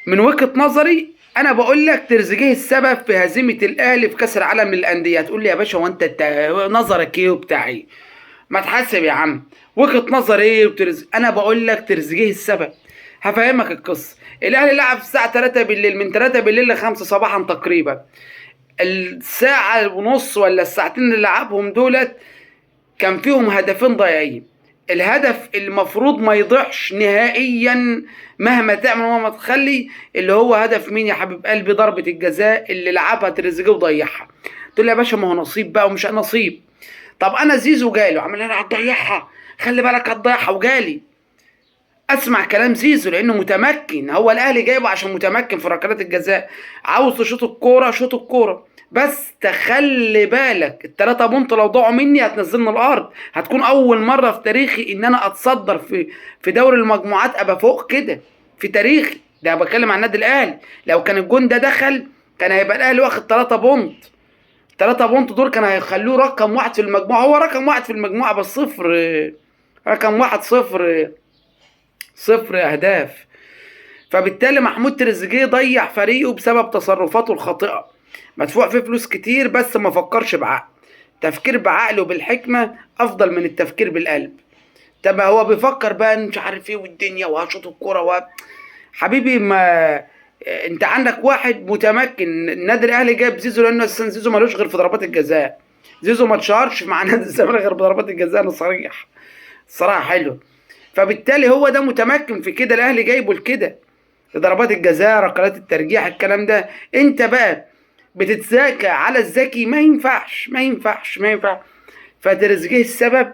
من وجهة نظري انا بقول لك تريزيجيه السبب في هزيمه الاهلي في كاس العالم للانديه. تقول لي يا باشا وانت نظرك ايه وبتاع ايه؟ ما تحاسب يا عم. وجهة نظر ايه انا بقول لك تريزيجيه السبب. هفهمك القصه. الاهلي لعب الساعه 3 بالليل، من 3 بالليل ل 5 صباحا تقريبا. الساعه ونص ولا الساعتين اللي لعبهم دولت كان فيهم هدفين ضايعين. الهدف المفروض ما يضيعش نهائيا مهما تعمل ومهما تخلي، اللي هو هدف مين يا حبيب قلبي؟ ضربة الجزاء اللي لعبها تريزيجيه وضيعها. تقول لي يا باشا ما هو نصيب بقى ومش نصيب. طب انا زيزو جاله عمل انا هتضيعها، خلي بالك هتضيعها، وجالي اسمع كلام زيزو لانه متمكن. هو الاهلي جايبه عشان متمكن في ركلات الجزاء، عاوز تشوط الكوره شوط الكوره. بس تخلي بالك التلاتة بونت لو ضاعوا مني هتنزلني الارض. هتكون اول مره في تاريخي ان انا اتصدر في دوري المجموعات، ابقى فوق كده في تاريخي. ده بتكلم عن النادي الاهلي. لو كان الجون ده دخل كان هيبقى الاهلي واخد 3 بونت. 3 بونت دول كانوا هيخلوه رقم واحد في المجموعه. هو رقم واحد في المجموعه بس صفر، رقم واحد صفر، صفر اهداف. فبالتالي محمود تريزيجيه ضيع فريقه بسبب تصرفاته الخاطئه. مدفوع فيه فلوس كتير بس ما فكرش بعقل. تفكير بعقله وبالحكمه افضل من التفكير بالقلب. طب هو بيفكر بقى مش عارف ايه والدنيا وهشوط الكوره حبيبي، ما انت عندك واحد متمكن. النادي الاهلي جايب زيزو لانه اساسا زيزو ملوش غير في ضربات الجزاء. زيزو ما اتشهرش مع نادي الزمالك غير بضربات الجزاء. انا صريح الصراحه حلو. فبالتالي هو ده متمكن في كده، الاهلي جايبه لكده، ضربات الجزاء، ركلات الترجيح، الكلام ده. انت بقى بتتذاكى على الذكي، ما ينفعش ما ينفعش ما ينفعش. فتريزيجيه السبب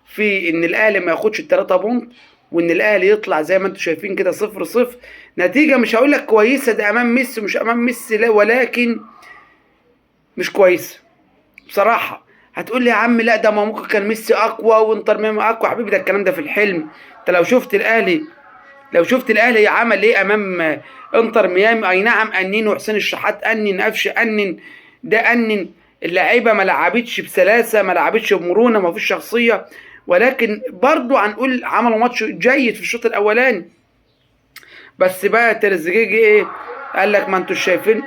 في ان الاهلي ما ياخدش التلاتة بونت، وان الاهلي يطلع زي ما انتم شايفين كده 0-0. نتيجه مش هقول لك كويسه، ده امام ميسي مش امام ميسي لا، ولكن مش كويسه بصراحه. هتقول لي يا عم لا ده ما ممكن كان ميسي اقوى وانتر ميامي اقوى. حبيبي ده الكلام ده في الحلم. انت لو شفت الاهلي، لو شفت الاهلي عمل ايه امام انتر ميامي، اي نعم انين وحسين الشحات انن قفش انن ده انن. اللعيبه ما لعبتش بسلاسه، ما لعبتش بمرونه، ما فيش شخصيه، ولكن برضو هنقول عملوا ماتش جيد في الشوط الاولاني. بس بقى تريزيجيه جه ايه؟ قال لك ما انتوا شايفين،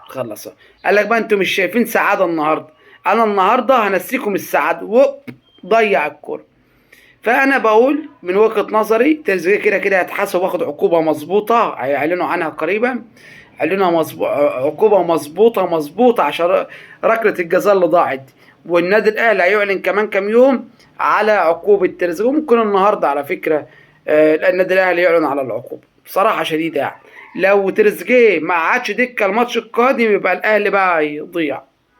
خلص. قال لك بقى انتوا مش شايفين سعاده النهارده، انا النهارده هنسيكم السعاده. ضيع الكوره. فانا بقول من وجهة نظري تريزيجيه كده كده هيتحاسب واخد عقوبة مظبوطة، هيعلنوا عنها قريبا. اعلنوا عقوبة مظبوطة عشان ركلة الجزاء اللي ضاعت دي. والنادي الاهلي هيعلن كمان كام يوم على عقوبة تريزيجيه، ممكن النهارده على فكرة. النادي الاهلي يعلن على العقوبة بصراحة شديدة يعني. لو تريزيجيه ما عادش دكة الماتش القادم يبقى الاهلي بقى يضيع.